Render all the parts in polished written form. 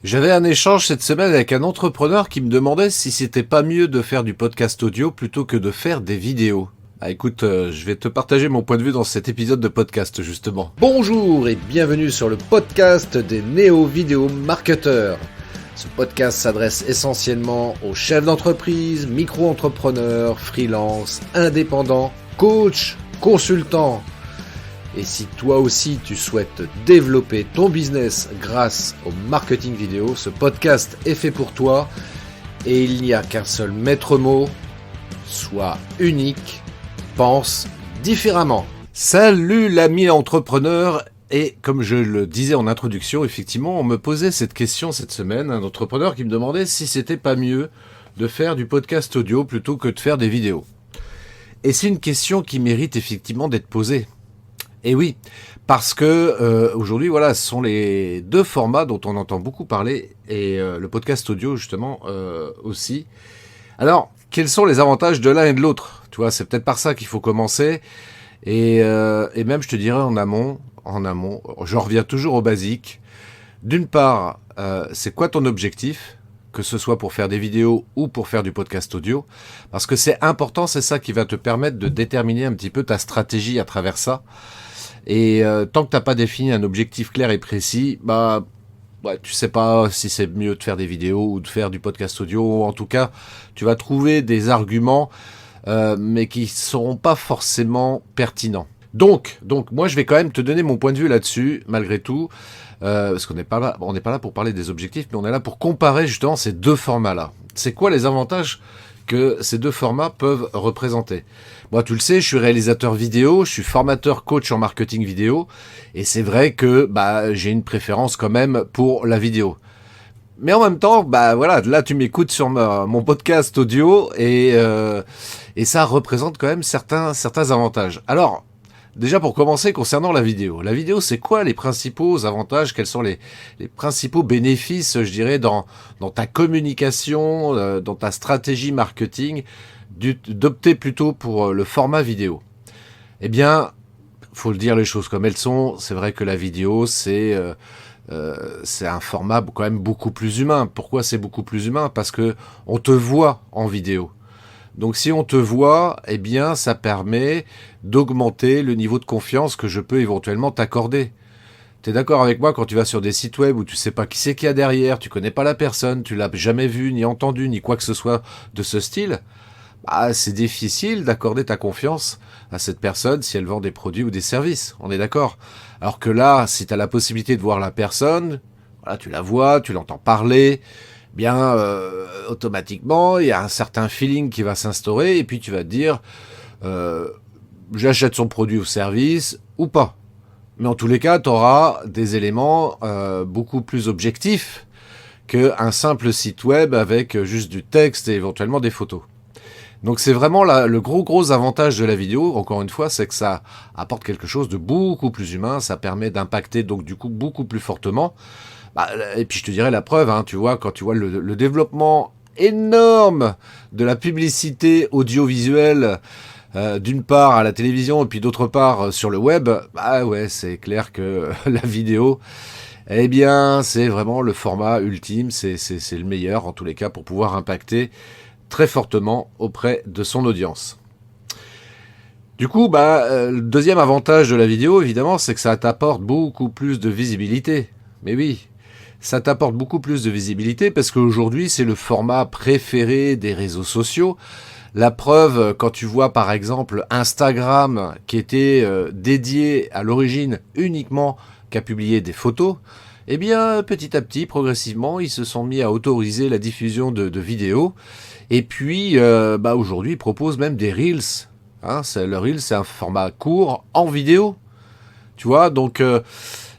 J'avais un échange cette semaine avec un entrepreneur qui me demandait si c'était pas mieux de faire du podcast audio plutôt que de faire des vidéos. Ah écoute, je vais te partager mon point de vue dans cet épisode de podcast justement. Bonjour et bienvenue sur le podcast des néo-vidéo marketeurs. Ce podcast s'adresse essentiellement aux chefs d'entreprise, micro-entrepreneurs, freelance, indépendants, coachs, consultants. Et si toi aussi tu souhaites développer ton business grâce au marketing vidéo, ce podcast est fait pour toi et il n'y a qu'un seul maître mot, sois unique, pense différemment. Salut l'ami entrepreneur. Et comme je le disais en introduction, effectivement, on me posait cette question cette semaine, un entrepreneur qui me demandait si c'était pas mieux de faire du podcast audio plutôt que de faire des vidéos. Et c'est une question qui mérite effectivement d'être posée. Et oui, parce que aujourd'hui, voilà, ce sont les deux formats dont on entend beaucoup parler, et le podcast audio justement aussi. Alors, quels sont les avantages de l'un et de l'autre ? Tu vois, c'est peut-être par ça qu'il faut commencer. Et même, je te dirais en amont, je reviens toujours au basique. D'une part, c'est quoi ton objectif ? Que ce soit pour faire des vidéos ou pour faire du podcast audio. Parce que c'est important, c'est ça qui va te permettre de déterminer un petit peu ta stratégie à travers ça. Et tant que t'as pas défini un objectif clair et précis, tu sais pas si c'est mieux de faire des vidéos ou de faire du podcast audio. En tout cas, tu vas trouver des arguments, mais qui seront pas forcément pertinents. Donc, moi, je vais quand même te donner mon point de vue là-dessus, malgré tout, parce qu'on n'est pas là pour parler des objectifs, mais on est là pour comparer justement ces deux formats-là. C'est quoi les avantages que ces deux formats peuvent représenter? Moi, tu le sais, je suis réalisateur vidéo, je suis formateur coach en marketing vidéo, et c'est vrai que j'ai une préférence quand même pour la vidéo. Mais en même temps, là tu m'écoutes sur mon podcast audio et ça représente quand même certains avantages. Alors, déjà pour commencer, concernant la vidéo, c'est quoi les principaux avantages? Quels sont les principaux bénéfices, je dirais, dans ta communication, dans ta stratégie marketing, d'opter plutôt pour le format vidéo? Eh bien, faut le dire les choses comme elles sont. C'est vrai que la vidéo, c'est un format quand même beaucoup plus humain. Pourquoi c'est beaucoup plus humain? Parce que on te voit en vidéo. Donc si on te voit, eh bien ça permet d'augmenter le niveau de confiance que je peux éventuellement t'accorder. T'es d'accord avec moi quand tu vas sur des sites web où tu sais pas qui c'est qu'il y a derrière, tu connais pas la personne, tu l'as jamais vu, ni entendu, ni quoi que ce soit de ce style, c'est difficile d'accorder ta confiance à cette personne si elle vend des produits ou des services, on est d'accord. Alors que là, si tu as la possibilité de voir la personne, voilà, tu la vois, tu l'entends parler, bien automatiquement, il y a un certain feeling qui va s'instaurer et puis tu vas te dire j'achète son produit ou service ou pas. Mais en tous les cas, tu auras des éléments beaucoup plus objectifs qu'un simple site web avec juste du texte et éventuellement des photos. Donc c'est vraiment le gros avantage de la vidéo, encore une fois, c'est que ça apporte quelque chose de beaucoup plus humain, ça permet d'impacter donc du coup beaucoup plus fortement. Et puis je te dirais la preuve, tu vois, quand tu vois le développement énorme de la publicité audiovisuelle, d'une part à la télévision et puis d'autre part sur le web, c'est clair que la vidéo, eh bien c'est vraiment le format ultime, c'est le meilleur en tous les cas pour pouvoir impacter très fortement auprès de son audience. Du coup, le deuxième avantage de la vidéo, évidemment, c'est que ça t'apporte beaucoup plus de visibilité. Mais oui, ça t'apporte beaucoup plus de visibilité parce qu'aujourd'hui, c'est le format préféré des réseaux sociaux. La preuve, quand tu vois par exemple Instagram, qui était dédié à l'origine uniquement qu'à publier des photos, eh bien, petit à petit, progressivement, ils se sont mis à autoriser la diffusion de vidéos. Et puis, aujourd'hui, ils proposent même des Reels. Le Reels, c'est un format court en vidéo. Tu vois, donc,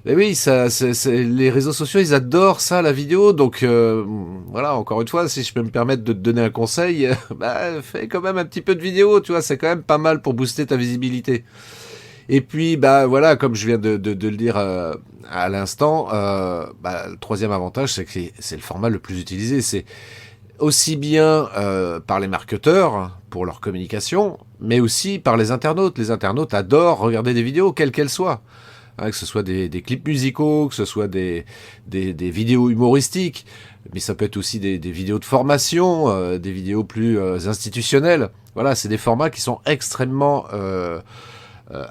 oui, les réseaux sociaux, ils adorent ça, la vidéo. Donc, voilà, encore une fois, si je peux me permettre de te donner un conseil, fais quand même un petit peu de vidéo, tu vois, c'est quand même pas mal pour booster ta visibilité. Et puis, voilà, comme je viens de le dire à l'instant, le troisième avantage, c'est que c'est le format le plus utilisé. C'est aussi bien par les marketeurs pour leur communication, mais aussi par les internautes. Les internautes adorent regarder des vidéos, quelles qu'elles soient. que ce soit des clips musicaux, que ce soit des vidéos humoristiques, mais ça peut être aussi des vidéos de formation, des vidéos plus institutionnelles. Voilà, c'est des formats qui sont extrêmement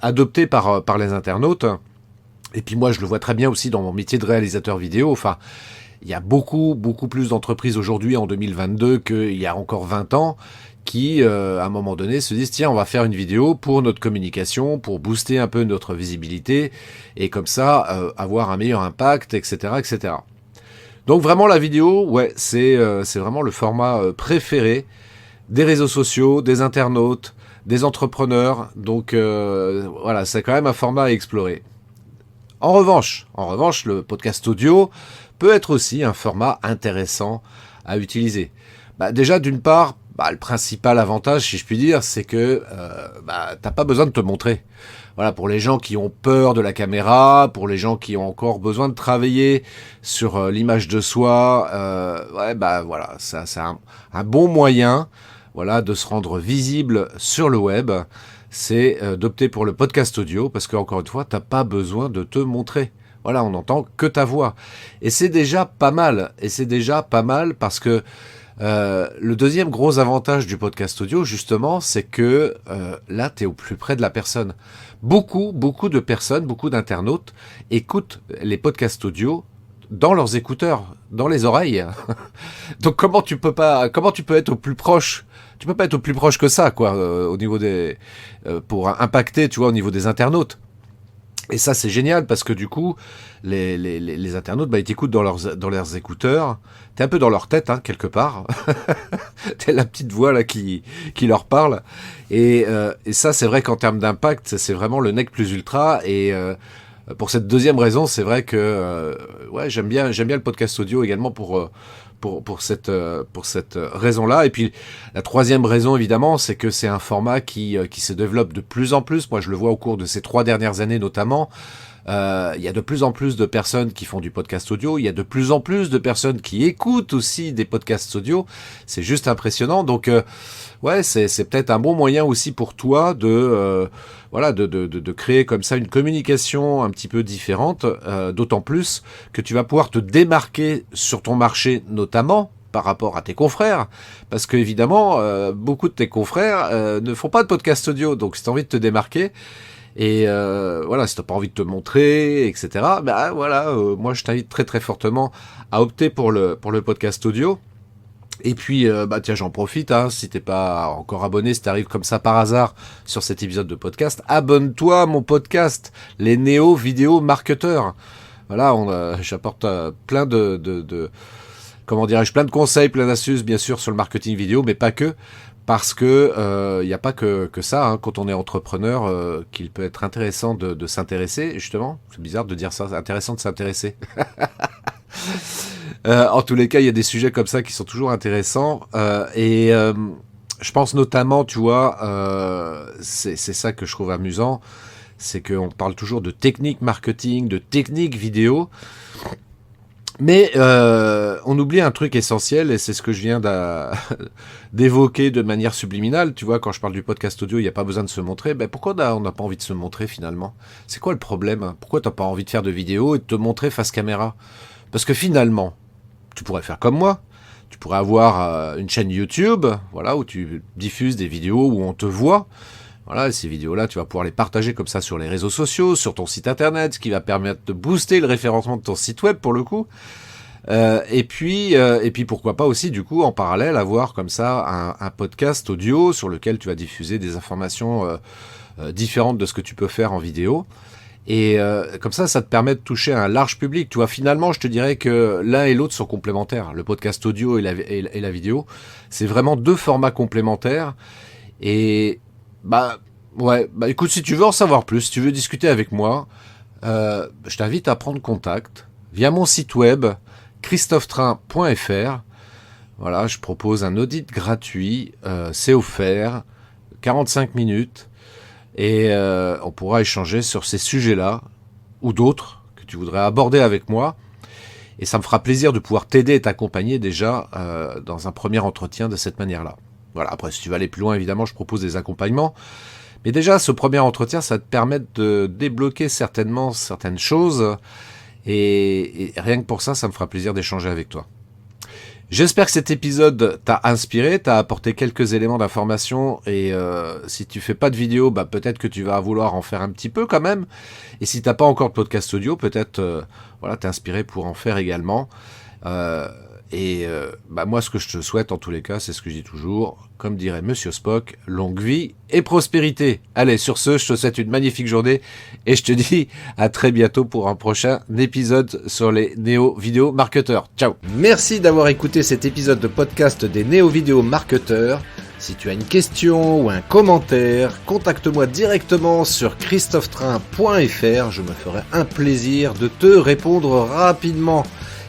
adoptés par les internautes. Et puis moi, je le vois très bien aussi dans mon métier de réalisateur vidéo. Enfin, il y a beaucoup plus d'entreprises aujourd'hui en 2022 qu'il y a encore 20 ans qui, à un moment donné, se disent « Tiens, on va faire une vidéo pour notre communication, pour booster un peu notre visibilité, et comme ça, avoir un meilleur impact, etc. etc. » Donc vraiment, la vidéo, ouais, c'est vraiment le format préféré des réseaux sociaux, des internautes, des entrepreneurs. Donc voilà, c'est quand même un format à explorer. En revanche, le podcast audio peut être aussi un format intéressant à utiliser. Déjà, d'une part, le principal avantage, si je puis dire, c'est que t'as pas besoin de te montrer. Voilà, pour les gens qui ont peur de la caméra, pour les gens qui ont encore besoin de travailler sur l'image de soi, voilà, ça c'est un bon moyen, voilà, de se rendre visible sur le web. C'est d'opter pour le podcast audio, parce qu'encore une fois, t'as pas besoin de te montrer. Voilà, on n'entend que ta voix. Et c'est déjà pas mal. Parce que le deuxième gros avantage du podcast audio, justement, c'est que là, t'es au plus près de la personne. Beaucoup de personnes, beaucoup d'internautes écoutent les podcasts audio dans leurs écouteurs, dans les oreilles. Donc comment tu peux être au plus proche? Tu peux pas être au plus proche que ça, quoi, au niveau pour impacter, tu vois, au niveau des internautes. Et ça, c'est génial parce que du coup, les internautes, ils t'écoutent dans leurs écouteurs. T'es un peu dans leur tête, hein, quelque part. T'es la petite voix là qui leur parle. Et ça, c'est vrai qu'en termes d'impact, c'est vraiment le nec plus ultra. Et pour cette deuxième raison, c'est vrai que j'aime bien le podcast audio également pour cette raison-là. Et puis la troisième raison, évidemment, c'est que c'est un format qui se développe de plus en plus. Moi, je le vois au cours de ces 3 dernières années notamment. Il y a de plus en plus de personnes qui font du podcast audio. Il y a de plus en plus de personnes qui écoutent aussi des podcasts audio. C'est juste impressionnant. Donc, c'est peut-être un bon moyen aussi pour toi de créer comme ça une communication un petit peu différente, d'autant plus que tu vas pouvoir te démarquer sur ton marché, notamment par rapport à tes confrères, parce que évidemment, beaucoup de tes confrères ne font pas de podcast audio, donc si tu as envie de te démarquer, et si t'as pas envie de te montrer, etc., moi je t'invite très très fortement à opter pour le podcast audio. Et puis, tiens, j'en profite, hein, si t'es pas encore abonné, si t'arrives comme ça par hasard sur cet épisode de podcast, abonne-toi à mon podcast, les Néo Vidéo Marketeurs. Voilà, j'apporte plein de plein de conseils, plein d'astuces, bien sûr, sur le marketing vidéo, mais pas que, parce que y a pas que ça, hein, quand on est entrepreneur, qu'il peut être intéressant de s'intéresser, justement. C'est bizarre de dire ça, c'est intéressant de s'intéresser. En tous les cas, il y a des sujets comme ça qui sont toujours intéressants. Je pense notamment, tu vois, c'est ça que je trouve amusant, c'est qu'on parle toujours de technique marketing, de technique vidéo, mais on oublie un truc essentiel, et c'est ce que je viens d'évoquer de manière subliminale. Tu vois, quand je parle du podcast audio, il n'y a pas besoin de se montrer. Pourquoi on n'a pas envie de se montrer finalement? C'est quoi le problème? Pourquoi t'as pas envie de faire de vidéo et de te montrer face caméra? Parce que finalement, tu pourrais faire comme moi. Tu pourrais avoir une chaîne YouTube, voilà, où tu diffuses des vidéos où on te voit. Voilà, ces vidéos-là, tu vas pouvoir les partager comme ça sur les réseaux sociaux, sur ton site internet, ce qui va permettre de booster le référencement de ton site web pour le coup. Et puis pourquoi pas aussi, du coup, en parallèle, avoir comme ça un podcast audio sur lequel tu vas diffuser des informations différentes de ce que tu peux faire en vidéo. Et comme ça te permet de toucher un large public. Tu vois, finalement, je te dirais que l'un et l'autre sont complémentaires. Le podcast audio et la vidéo, c'est vraiment 2 formats complémentaires. Et écoute, si tu veux en savoir plus, si tu veux discuter avec moi, je t'invite à prendre contact via mon site web christophetrain.fr. Voilà, je propose un audit gratuit, c'est offert, 45 minutes. Et on pourra échanger sur ces sujets-là, ou d'autres, que tu voudrais aborder avec moi. Et ça me fera plaisir de pouvoir t'aider et t'accompagner déjà dans un premier entretien de cette manière-là. Voilà, après, si tu veux aller plus loin, évidemment, je propose des accompagnements. Mais déjà, ce premier entretien, ça va te permettre de débloquer certainement certaines choses. Et rien que pour ça, ça me fera plaisir d'échanger avec toi. J'espère que cet épisode t'a inspiré, t'a apporté quelques éléments d'information. Et si tu fais pas de vidéo, peut-être que tu vas vouloir en faire un petit peu quand même. Et si t'as pas encore de podcast audio, peut-être t'es inspiré pour en faire également. Moi, ce que je te souhaite, en tous les cas, c'est ce que je dis toujours, comme dirait Monsieur Spock, longue vie et prospérité. Allez, sur ce, je te souhaite une magnifique journée et je te dis à très bientôt pour un prochain épisode sur les néo-vidéo marketeurs. Ciao. Merci d'avoir écouté cet épisode de podcast des néo-vidéo marketeurs. Si tu as une question ou un commentaire, contacte-moi directement sur christophetrain.fr. Je me ferai un plaisir de te répondre rapidement.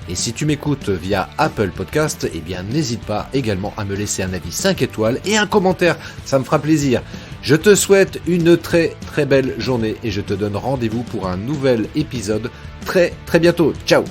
Et si tu m'écoutes via Apple Podcast, n'hésite pas également à me laisser un avis 5 étoiles et un commentaire, ça me fera plaisir. Je te souhaite une très très belle journée et je te donne rendez-vous pour un nouvel épisode très très bientôt. Ciao.